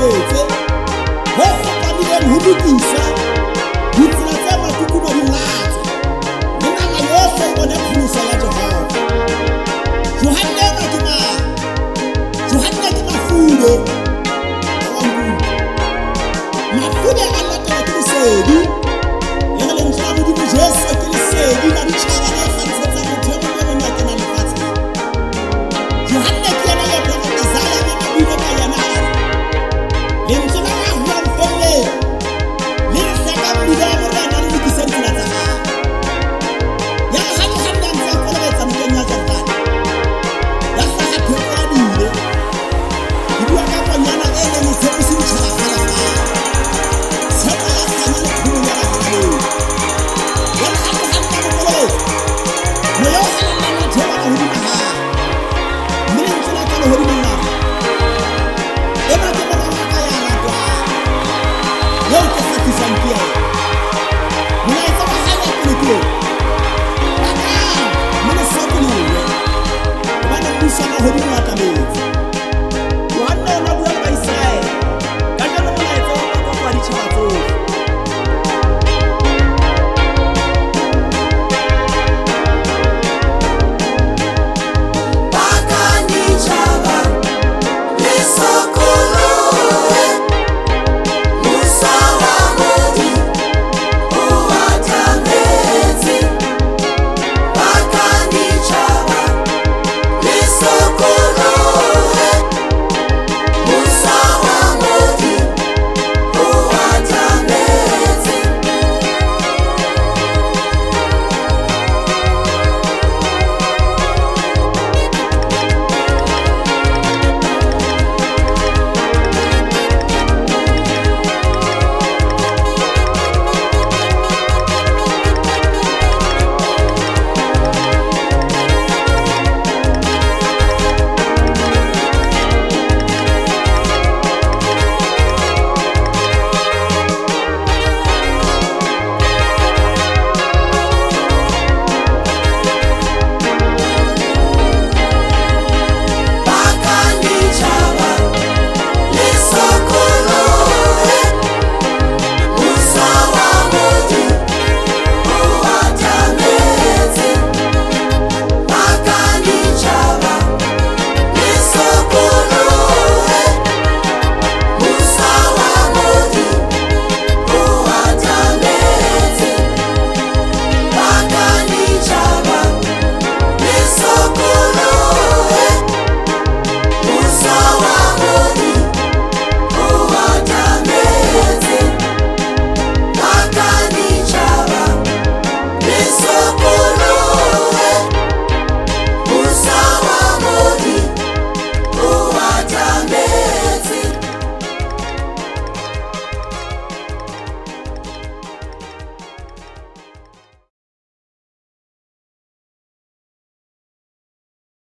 sebetse ho kgokamileng ho lokisa ditsela tse matuku ba di latse le nama yohle e bone pholoso ya Jehova. Johanne ke Mafude Mafude a latela ke lesedi le re lentswe la Modimo Jesu ke lesedi la ditjhaba le kgantshetsa motho e mong le mong ya kenang lefatsheng. Johanne ke yena ya profetizaya le a bile ka yena lentswe